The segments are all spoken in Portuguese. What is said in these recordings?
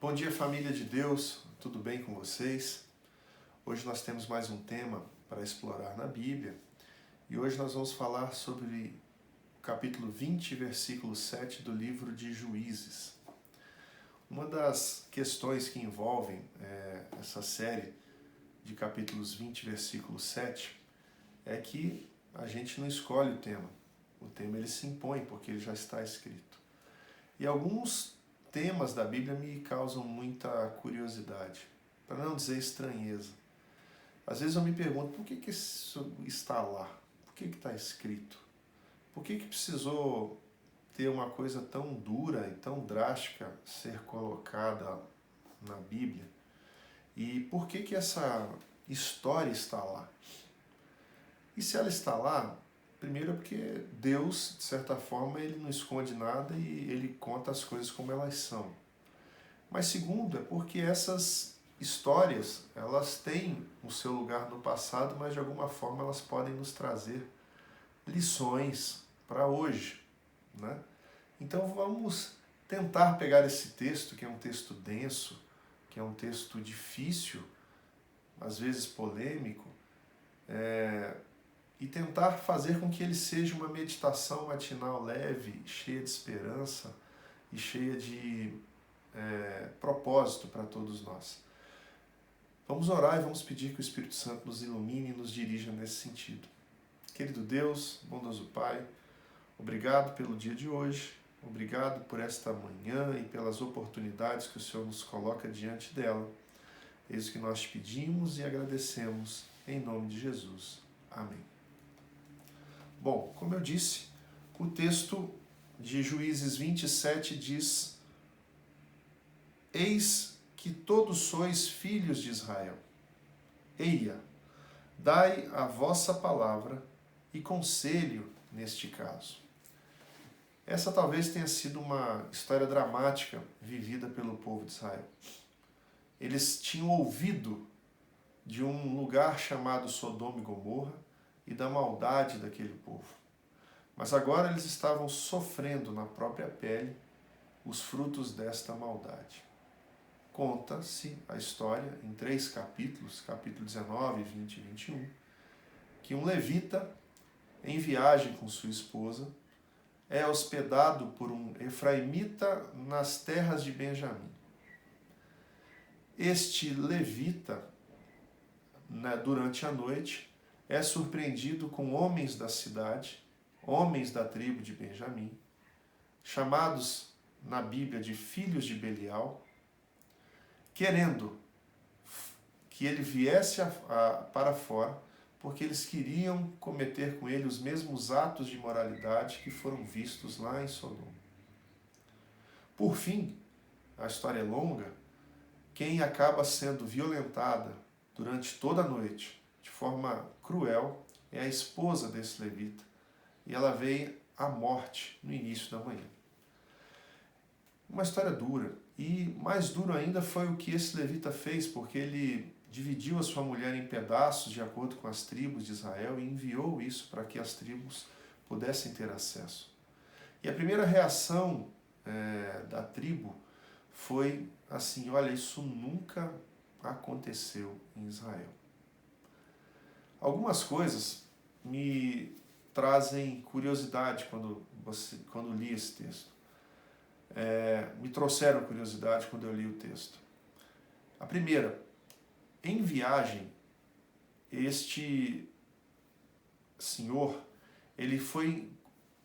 Bom dia, família de Deus, tudo bem com vocês? Hoje nós temos mais um tema para explorar na Bíblia e hoje nós vamos falar sobre o capítulo 20, versículo 7 do livro de Juízes. Uma das questões que envolvem essa série de capítulos 20, versículo 7 é que a gente não escolhe o tema ele se impõe porque ele já está escrito. E alguns temas da Bíblia me causam muita curiosidade, para não dizer estranheza. Às vezes eu me pergunto, por que isso está lá? Por que está escrito? Por que precisou ter uma coisa tão dura e tão drástica ser colocada na Bíblia? E por que essa história está lá? E se ela está lá, primeiro é porque Deus, de certa forma, ele não esconde nada e ele conta as coisas como elas são. Mas segundo, é porque essas histórias, elas têm o seu lugar no passado, mas de alguma forma elas podem nos trazer lições para hoje, né? Então vamos tentar pegar esse texto, que é um texto denso, que é um texto difícil, às vezes polêmico, e tentar fazer com que ele seja uma meditação matinal leve, cheia de esperança e cheia de propósito para todos nós. Vamos orar e vamos pedir que o Espírito Santo nos ilumine e nos dirija nesse sentido. Querido Deus, bondoso Pai, obrigado pelo dia de hoje, obrigado por esta manhã e pelas oportunidades que o Senhor nos coloca diante dela. Eis o que nós te pedimos e agradecemos em nome de Jesus. Amém. Bom, como eu disse, o texto de Juízes 27 diz: Eis que todos sois filhos de Israel. Eia, dai a vossa palavra e conselho neste caso. Essa talvez tenha sido uma história dramática vivida pelo povo de Israel. Eles tinham ouvido de um lugar chamado Sodoma e Gomorra e da maldade daquele povo. Mas agora eles estavam sofrendo na própria pele os frutos desta maldade. Conta-se a história em 3 capítulos, capítulo 19, 20 e 21, que um levita, em viagem com sua esposa, é hospedado por um efraimita nas terras de Benjamim. Este levita, durante a noite, é surpreendido com homens da cidade, homens da tribo de Benjamim, chamados na Bíblia de filhos de Belial, querendo que ele viesse para fora, porque eles queriam cometer com ele os mesmos atos de imoralidade que foram vistos lá em Sodoma. Por fim, a história é longa, quem acaba sendo violentada durante toda a noite, de forma cruel, é a esposa desse levita, e ela veio à morte no início da manhã. Uma história dura, e mais duro ainda foi o que esse levita fez, porque ele dividiu a sua mulher em pedaços de acordo com as tribos de Israel e enviou isso para que as tribos pudessem ter acesso. E a primeira reação da tribo foi assim: olha, isso nunca aconteceu em Israel. Algumas coisas me trazem curiosidade quando li esse texto. Me trouxeram curiosidade quando eu li o texto. A primeira, em viagem, este senhor, ele foi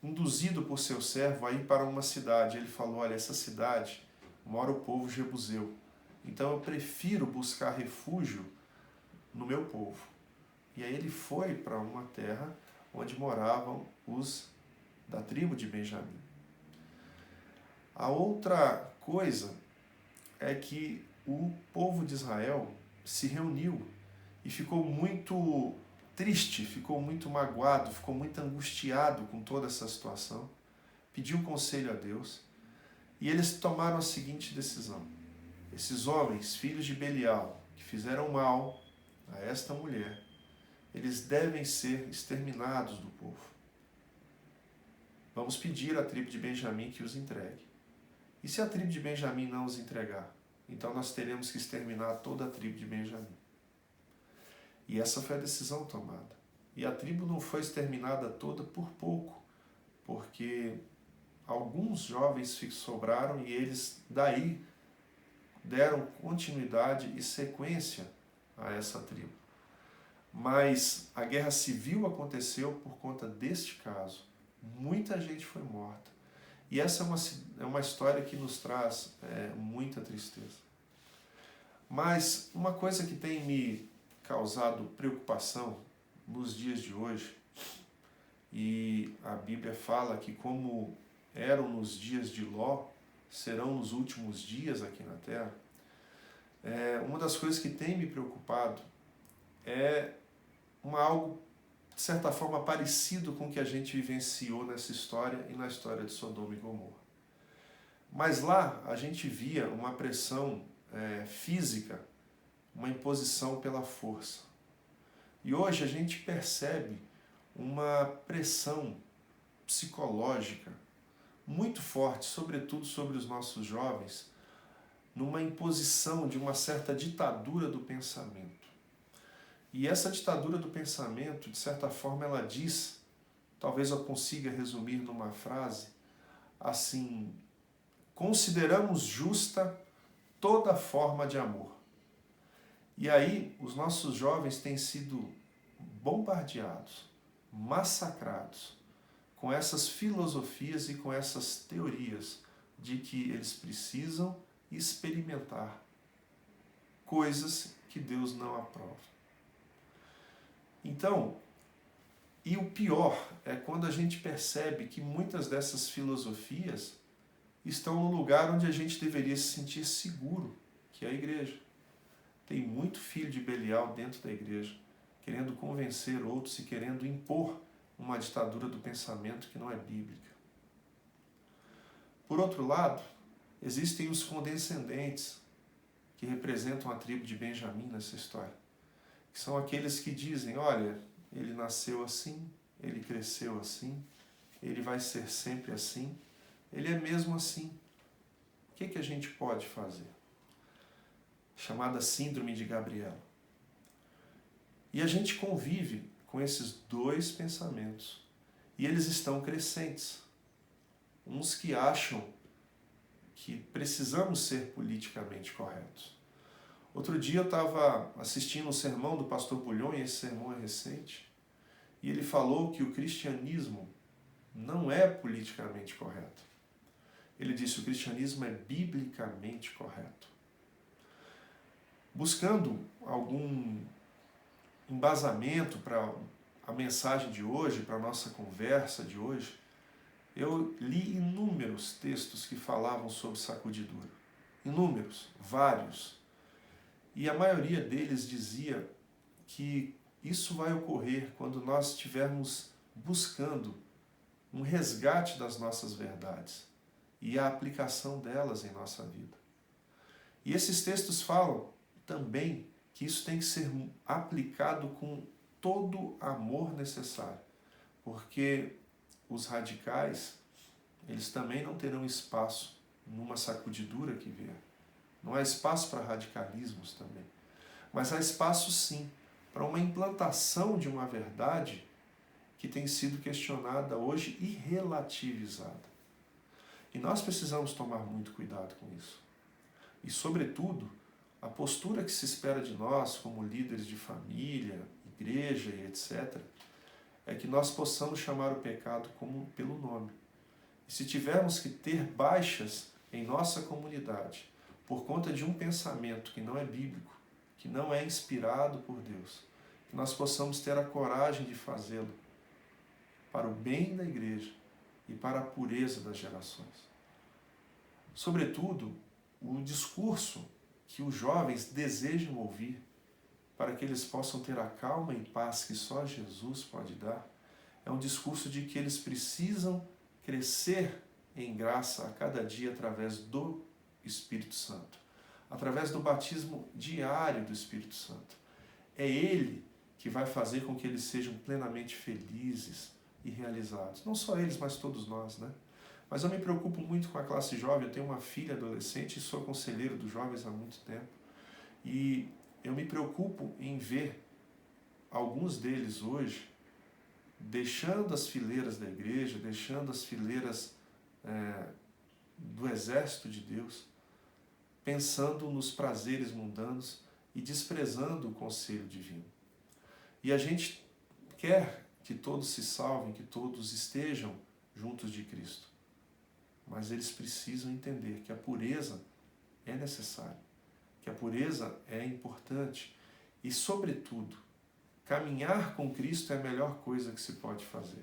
induzido por seu servo a ir para uma cidade. Ele falou: olha, essa cidade mora o povo jebuseu, então eu prefiro buscar refúgio no meu povo. E aí ele foi para uma terra onde moravam os da tribo de Benjamim. A outra coisa é que o povo de Israel se reuniu e ficou muito triste, ficou muito magoado, ficou muito angustiado com toda essa situação, pediu conselho a Deus e eles tomaram a seguinte decisão: esses homens, filhos de Belial, que fizeram mal a esta mulher, eles devem ser exterminados do povo. Vamos pedir à tribo de Benjamim que os entregue. E se a tribo de Benjamim não os entregar? então nós teremos que exterminar toda a tribo de Benjamim. E essa foi a decisão tomada. E a tribo não foi exterminada toda por pouco, porque alguns jovens sobraram e eles daí deram continuidade e sequência a essa tribo. Mas a guerra civil aconteceu por conta deste caso. Muita gente foi morta. E essa é uma história que nos traz muita tristeza. Mas uma coisa que tem me causado preocupação nos dias de hoje, e a Bíblia fala que como eram nos dias de Ló, serão nos últimos dias aqui na Terra, uma das coisas que tem me preocupado é algo, de certa forma, parecido com o que a gente vivenciou nessa história e na história de Sodoma e Gomorra. Mas lá a gente via uma pressão física, uma imposição pela força. E hoje a gente percebe uma pressão psicológica muito forte, sobretudo sobre os nossos jovens, numa imposição de uma certa ditadura do pensamento. E essa ditadura do pensamento, de certa forma, ela diz, talvez eu consiga resumir numa frase, assim: consideramos justa toda forma de amor. E aí, os nossos jovens têm sido bombardeados, massacrados, com essas filosofias e com essas teorias de que eles precisam experimentar coisas que Deus não aprova. Então, e o pior é quando a gente percebe que muitas dessas filosofias estão no lugar onde a gente deveria se sentir seguro, que é a igreja. Tem muito filho de Belial dentro da igreja, querendo convencer outros e querendo impor uma ditadura do pensamento que não é bíblica. Por outro lado, existem os condescendentes, que representam a tribo de Benjamim nessa história, que são aqueles que dizem: olha, ele nasceu assim, ele cresceu assim, ele vai ser sempre assim, ele é mesmo assim. O que a gente pode fazer? Chamada Síndrome de Gabriela. E a gente convive com esses dois pensamentos. E eles estão crescentes. Uns que acham que precisamos ser politicamente corretos. Outro dia eu estava assistindo um sermão do pastor Bulhon, e esse sermão é recente, e ele falou que o cristianismo não é politicamente correto. Ele disse: o cristianismo é biblicamente correto. Buscando algum embasamento para a mensagem de hoje, para a nossa conversa de hoje, eu li inúmeros textos que falavam sobre sacudidura. Inúmeros, vários. E a maioria deles dizia que isso vai ocorrer quando nós estivermos buscando um resgate das nossas verdades e a aplicação delas em nossa vida. E esses textos falam também que isso tem que ser aplicado com todo o amor necessário, porque os radicais, eles também não terão espaço numa sacudidura que vier. Não há espaço para radicalismos também, mas há espaço sim para uma implantação de uma verdade que tem sido questionada hoje e relativizada. E nós precisamos tomar muito cuidado com isso. E, sobretudo, a postura que se espera de nós, como líderes de família, igreja e etc., é que nós possamos chamar o pecado pelo nome. E se tivermos que ter baixas em nossa comunidade por conta de um pensamento que não é bíblico, que não é inspirado por Deus, que nós possamos ter a coragem de fazê-lo para o bem da igreja e para a pureza das gerações. Sobretudo, o discurso que os jovens desejam ouvir, para que eles possam ter a calma e paz que só Jesus pode dar, é um discurso de que eles precisam crescer em graça a cada dia através do Espírito Santo, através do batismo diário do Espírito Santo. É Ele que vai fazer com que eles sejam plenamente felizes e realizados. Não só eles, mas todos nós, né? Mas eu me preocupo muito com a classe jovem. Eu tenho uma filha adolescente e sou conselheiro dos jovens há muito tempo. E eu me preocupo em ver alguns deles hoje deixando as fileiras da igreja, deixando as fileiras do exército de Deus, pensando nos prazeres mundanos e desprezando o conselho divino. E a gente quer que todos se salvem, que todos estejam juntos de Cristo. Mas eles precisam entender que a pureza é necessária, que a pureza é importante e, sobretudo, caminhar com Cristo é a melhor coisa que se pode fazer.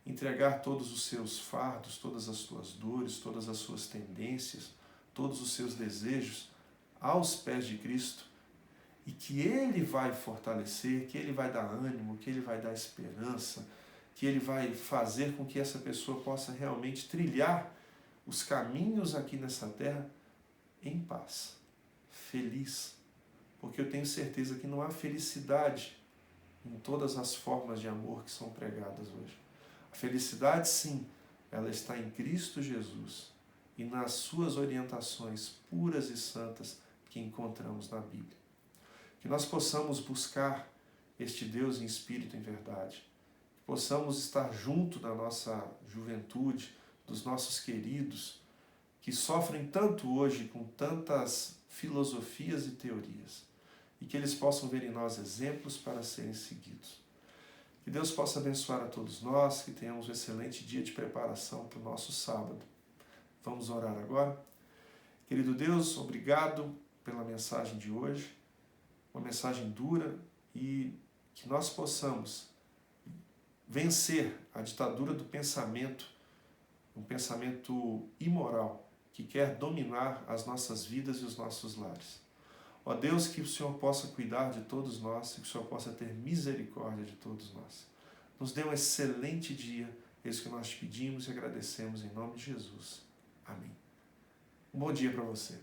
Entregar todos os seus fardos, todas as suas dores, todas as suas tendências, todos os seus desejos aos pés de Cristo, e que Ele vai fortalecer, que Ele vai dar ânimo, que Ele vai dar esperança, que Ele vai fazer com que essa pessoa possa realmente trilhar os caminhos aqui nessa terra em paz, feliz, porque eu tenho certeza que não há felicidade em todas as formas de amor que são pregadas hoje. A felicidade, sim, ela está em Cristo Jesus e nas suas orientações puras e santas que encontramos na Bíblia. Que nós possamos buscar este Deus em espírito e em verdade, que possamos estar junto da nossa juventude, dos nossos queridos, que sofrem tanto hoje com tantas filosofias e teorias, e que eles possam ver em nós exemplos para serem seguidos. Que Deus possa abençoar a todos nós, que tenhamos um excelente dia de preparação para o nosso sábado. Vamos orar agora? Querido Deus, obrigado pela mensagem de hoje, uma mensagem dura, e que nós possamos vencer a ditadura do pensamento, um pensamento imoral que quer dominar as nossas vidas e os nossos lares. Ó Deus, que o Senhor possa cuidar de todos nós e que o Senhor possa ter misericórdia de todos nós. Nos dê um excelente dia, é isso que nós te pedimos e agradecemos em nome de Jesus. Amém. Um bom dia para você.